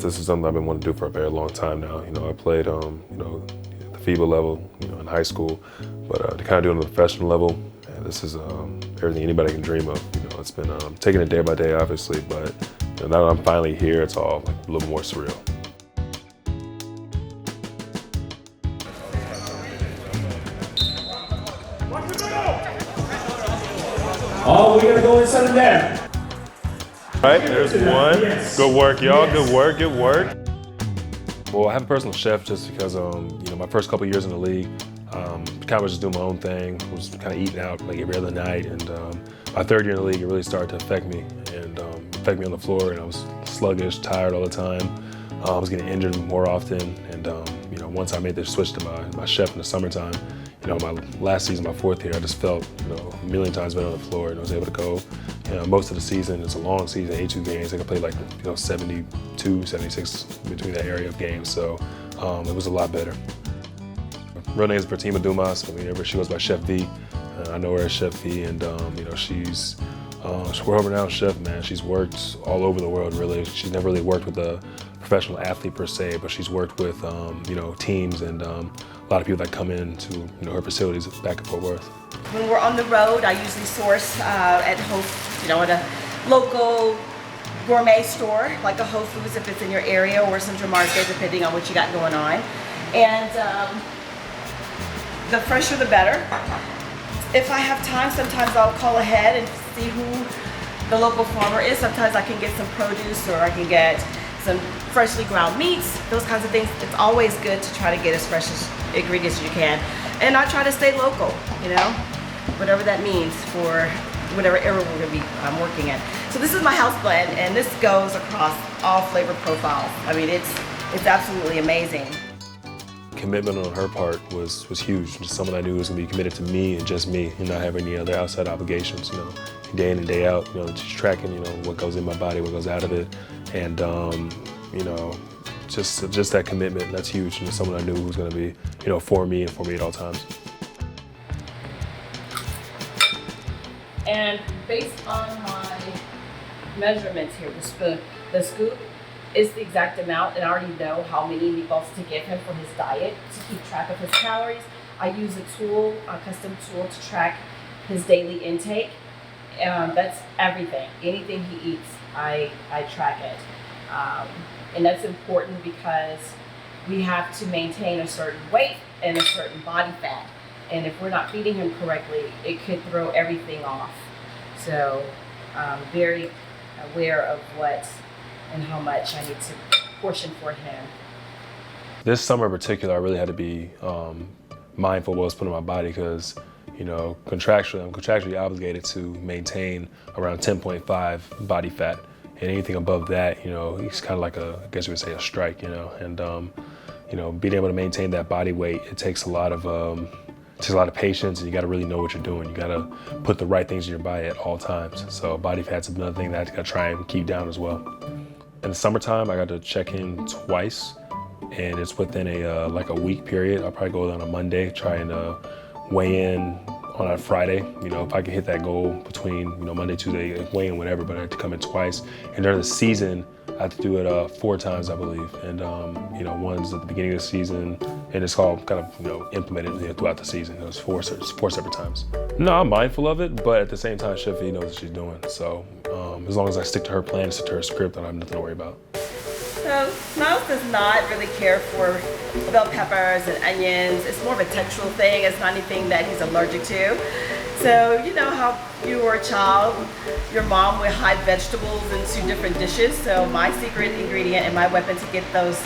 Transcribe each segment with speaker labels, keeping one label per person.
Speaker 1: This is something I've been wanting to do for a very long time now. You know, I played, the FIBA level, in high school, but to kind of do it on the professional level, man, this is everything anybody can dream of. You know, it's been taking it day by day, obviously, but now that I'm finally here, it's all like, a little more surreal.
Speaker 2: Oh, we gotta go inside of there.
Speaker 1: All right, there's one. Yes. Good work, y'all. Yes. Good work, good work. Well, I have a personal chef just because, my first couple years in the league, kind of was just doing my own thing, was kind of eating out like every other night, and my third year in the league, it really started to affect me, and affect me on the floor, and I was sluggish, tired all the time. I was getting injured more often, and once I made the switch to my chef in the summertime, my last season, my fourth year, I just felt, a million times better on the floor, and I was able to go, most of the season. It's a long season, 82 games. I could play like, 72, 76 between that area of games, so it was a lot better. Real name is Vertima Dumas. She goes by Chef V. I know her as Chef V, and she's a world-renowned chef, man. She's worked all over the world, really. She's never really worked with a professional athlete per se, but she's worked with teams and a lot of people that come into her facilities back in Fort Worth.
Speaker 3: When we're on the road, I usually source at a local gourmet store, like a Whole Foods if it's in your area, or Central Market, depending on what you got going on. And the fresher the better. If I have time, sometimes I'll call ahead and see who the local farmer is. Sometimes I can get some produce, or I can get some freshly ground meats, those kinds of things. It's always good to try to get as fresh as ingredients as you can. And I try to stay local, whatever that means for whatever area we're gonna be working in. So this is my house blend, and this goes across all flavor profiles. I mean, it's absolutely amazing.
Speaker 1: Commitment on her part was huge. Just someone I knew was gonna be committed to me and just me, and not have any other outside obligations. Day in and day out. Just tracking, what goes in my body, what goes out of it, and just that commitment. That's huge. Someone I knew who was gonna be, for me and for me at all times.
Speaker 3: And based on my measurements here, the scoop is the exact amount, and I already know how many meatballs to give him for his diet to keep track of his calories. I use a custom tool to track his daily intake. That's everything. Anything he eats, I track it. And that's important because we have to maintain a certain weight and a certain body fat. And if we're not feeding him correctly, it could throw everything off. So I'm very aware of what and how much I need to portion for him.
Speaker 1: This summer in particular, I really had to be mindful of what I was putting in my body because, I'm contractually obligated to maintain around 10.5 body fat. And anything above that, it's kind of like I guess you would say a strike, and being able to maintain that body weight, it takes a lot of patience, and you got to really know what you're doing. You got to put the right things in your body at all times. So body fat's another thing that I got to try and keep down as well. In the summertime, I got to check in twice, and it's within a week period. I'll probably go on a Monday, try and weigh in on a Friday. If I can hit that goal between Monday, Tuesday, weigh in whatever, but I had to come in twice. And during the season, I have to do it 4 times, I believe. And one's at the beginning of the season, and it's all kind of implemented throughout the season. It was four separate times. No, I'm mindful of it, but at the same time, Chef E knows what she's doing. So as long as I stick to her plan, stick to her script, I don't have nothing to worry about.
Speaker 3: So Myles does not really care for bell peppers and onions. It's more of a textural thing. It's not anything that he's allergic to. So you know how you were a child, your mom would hide vegetables into different dishes. So my secret ingredient and my weapon to get those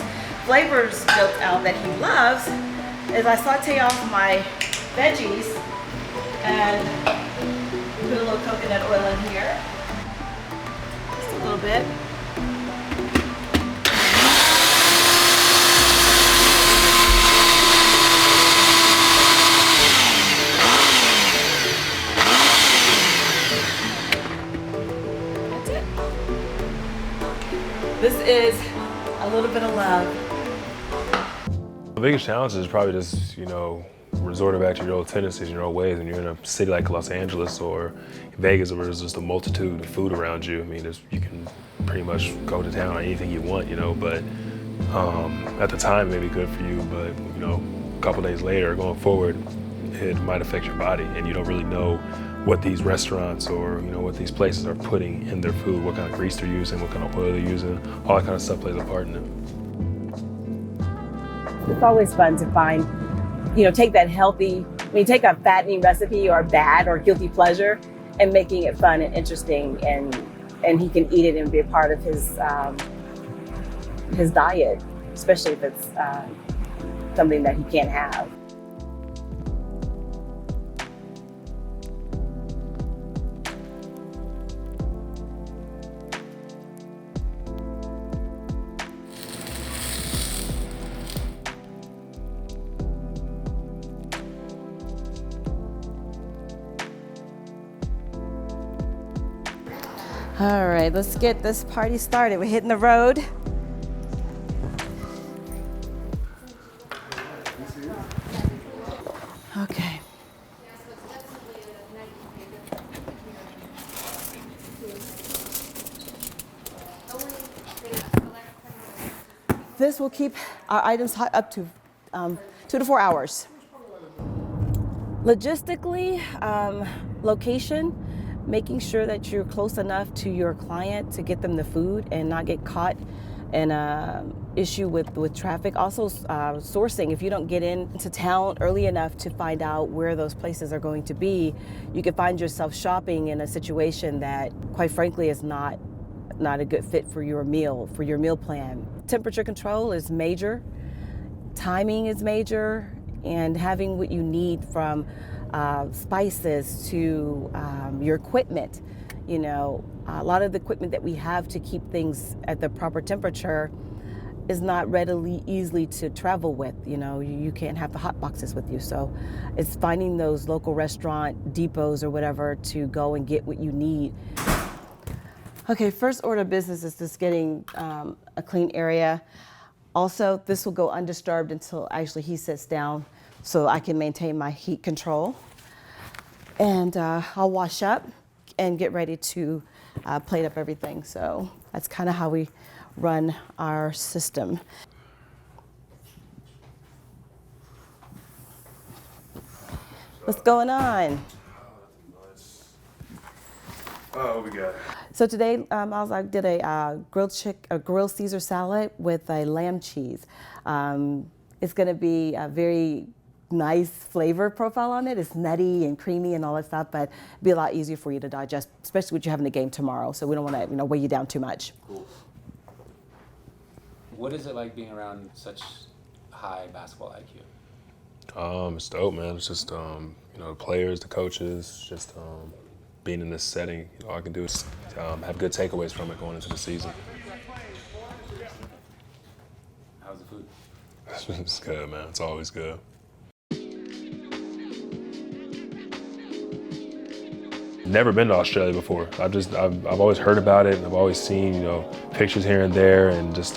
Speaker 3: flavors built out that he loves is I saute off my veggies and put a little coconut oil in here. Just a little bit. This is a little bit of love.
Speaker 1: The biggest challenge is probably just, resorted back to your old tendencies, your old ways. When you're in a city like Los Angeles or Vegas, where there's just a multitude of food around you, I mean, you can pretty much go to town on anything you want, you know. But at the time, it may be good for you, but you know, a couple days later, going forward, it might affect your body, and you don't really know what these restaurants or you know what these places are putting in their food, what kind of grease they're using, what kind of oil they're using, all that kind of stuff plays a part in it.
Speaker 3: It's always fun to find, you know, take that healthy, take a fattening recipe or a bad or guilty pleasure and making it fun and interesting, and he can eat it and be a part of his diet, especially if it's something that he can't have. All right, let's get this party started. We're hitting the road. Okay. This will keep our items hot up to 2 to 4 hours. Logistically, location, making sure that you're close enough to your client to get them the food and not get caught in an issue with traffic. Also sourcing, if you don't get into town early enough to find out where those places are going to be, you can find yourself shopping in a situation that quite frankly is not a good fit for your meal plan. Temperature control is major, timing is major, and having what you need from spices to your equipment. You know, a lot of the equipment that we have to keep things at the proper temperature is not readily easily to travel with. You know, you can't have the hot boxes with you. So it's finding those local restaurant depots or whatever to go and get what you need. Okay, first order of business is just getting a clean area. Also, this will go undisturbed until actually he sits down so I can maintain my heat control. And I'll wash up and get ready to plate up everything. So that's kind of how we run our system. What's going on?
Speaker 1: Oh, what we got?
Speaker 3: So today, I did a grilled Caesar salad with a lamb cheese. It's going to be a very nice flavor profile on it. It's nutty and creamy and all that stuff, but it'll be a lot easier for you to digest, especially with you having a game tomorrow. So we don't want to, weigh you down too much.
Speaker 4: Cool. What is it like being around such high basketball IQ?
Speaker 1: It's dope, man. It's just the players, the coaches, just being in this setting. All I can do is have good takeaways from it going into the season.
Speaker 4: How's the food?
Speaker 1: It's good, man. It's always good. Never been to Australia before. I've always heard about it, and I've always seen pictures here and there, and just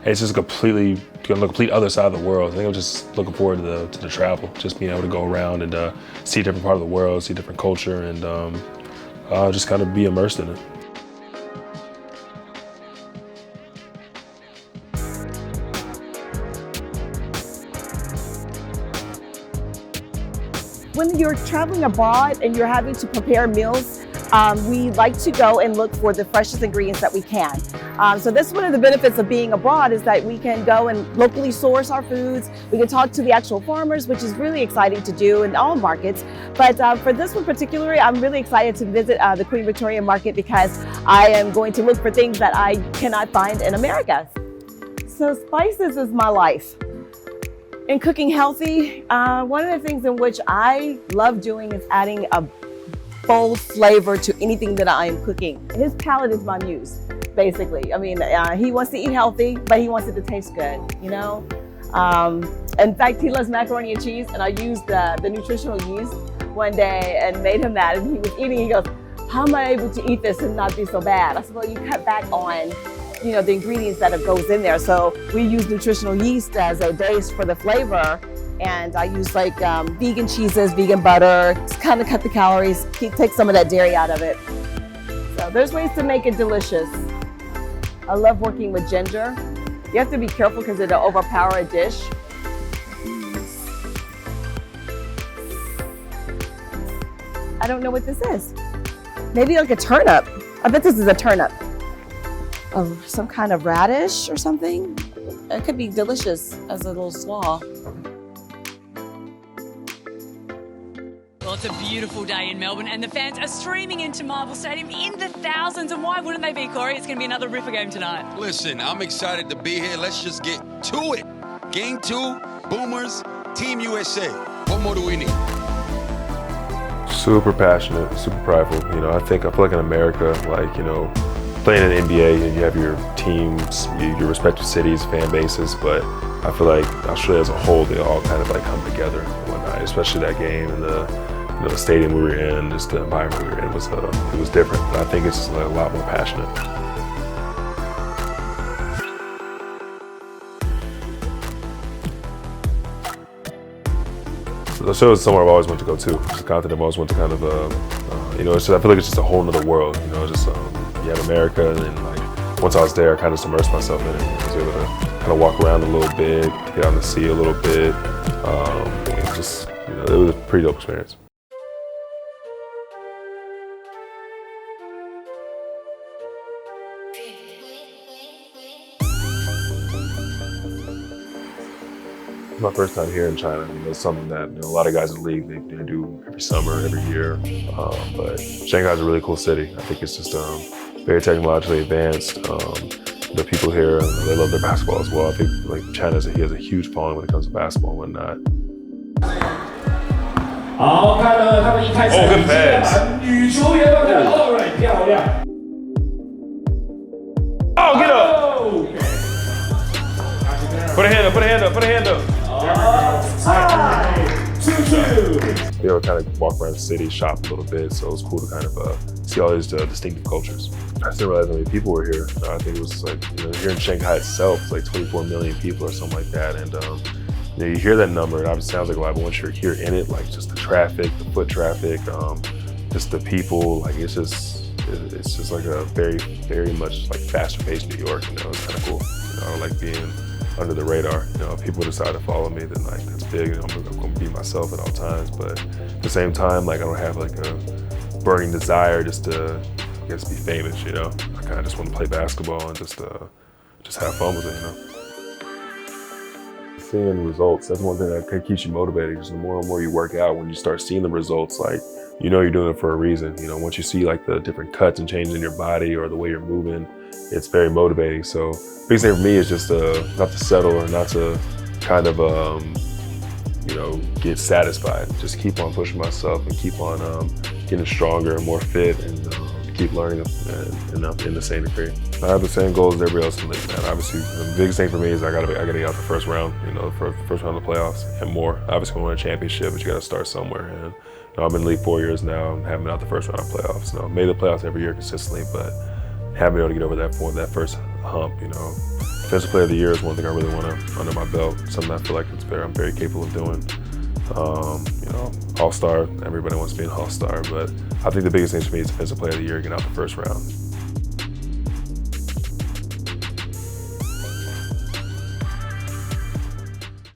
Speaker 1: it's just the complete other side of the world. I think I'm just looking forward to the travel, just being able to go around and see a different part of the world, see different culture, and just kind of be immersed in it.
Speaker 3: When you're traveling abroad and you're having to prepare meals, we like to go and look for the freshest ingredients that we can. So that's one of the benefits of being abroad, is that we can go and locally source our foods. We can talk to the actual farmers, which is really exciting to do in all markets. But for this one particularly, I'm really excited to visit the Queen Victoria Market, because I am going to look for things that I cannot find in America. So spices is my life. In cooking healthy, one of the things in which I love doing is adding a bold flavor to anything that I am cooking. His palate is my muse, basically. I mean, he wants to eat healthy, but he wants it to taste good, In fact, he loves macaroni and cheese, and I used the nutritional yeast one day and made him that, and he was eating, he goes, "How am I able to eat this and not be so bad?" I said, "Well, you cut back on the ingredients that goes in there." So we use nutritional yeast as a base for the flavor, And I use like vegan cheeses, vegan butter, just kind of cut the calories, take some of that dairy out of it. So there's ways to make it delicious. I love working with ginger. You have to be careful because it'll overpower a dish. I don't know what this is. Maybe like a turnip. I bet this is a turnip. Oh, some kind of radish or something. It could be delicious as a little slaw.
Speaker 5: Well, it's a beautiful day in Melbourne and the fans are streaming into Marvel Stadium in the thousands. And why wouldn't they be, Corey? It's going to be another ripper game tonight.
Speaker 6: Listen, I'm excited to be here. Let's just get to it. Game 2, Boomers, Team USA. What more do we need?
Speaker 1: Super passionate, super prideful. You know, I feel like in America, like, you know, playing in the NBA, and you have your teams, your respective cities, fan bases, but I feel like Australia as a whole, they all kind of like come together and whatnot, especially that game and the stadium we were in, just the environment we were in it was different. But I think it's just like a lot more passionate. The show is somewhere I've always wanted to go to. It's a continent I've always wanted to kind of, you know, I feel like it's just a whole nother world. You know, just you have America, and then like once I was there, I kind of immersed myself in it. I was able to kind of walk around a little bit, get out to sea a little bit. And just, you know, it was a pretty dope experience. My first time here in China, you know, it's something that, you know, a lot of guys in the league, they do every summer, every year. But Shanghai's a really cool city. I think it's just very technologically advanced. The people here, they love their basketball as well. I think like China has a huge following when it comes to basketball and whatnot.
Speaker 2: 好，看了他们一开始
Speaker 1: good pass
Speaker 2: 女球员方向 ，All right， 漂亮。
Speaker 1: Oh, get up! Put a hand up, put a hand up, put a hand up. Be able to kind of walk around the city, shop a little bit, so it was cool to kind of see all these distinctive cultures. I just didn't realize how many people were here. I think it was like, you know, here in Shanghai itself, it's like 24 million people or something like that. And you know, you hear that number, it obviously sounds like a lot, but once you're here in it, like just the traffic, the foot traffic, just the people, like it's just like a very much like faster paced New York. You know, it's kind of cool. You know, I don't like being under the radar. You know, if people decide to follow me, then like that's big. You know, I'm gonna be myself at all times. But at the same time, like I don't have like a burning desire just to, I guess, be famous. You know, I kind of just want to play basketball and just have fun with it. You know, seeing results, that's one thing that keeps you motivated. Because the more and more you work out, when you start seeing the results, like you know you're doing it for a reason. You know, once you see like the different cuts and changes in your body or the way you're moving, it's very motivating. So biggest thing for me is just not to settle or not to kind of you know, get satisfied. Just keep on pushing myself and keep on getting stronger and more fit and keep learning in the same degree. I have the same goals as everybody else in the league, man. Obviously, the biggest thing for me is I gotta get out the first round, you know, for first round of the playoffs and more. Obviously, we want a championship, but you gotta start somewhere. And you know, I've been in the league 4 years now and haven't been out the first round of playoffs. You know, made the playoffs every year consistently, but haven't been able to get over that point, that first hump. You know, Defensive Player of the Year is one thing I really want to under my belt. Something I feel like I'm very capable of doing. You know, All-Star. Everybody wants to be an All-Star, but I think the biggest thing for me is Defensive Player of the Year, getting out the first round.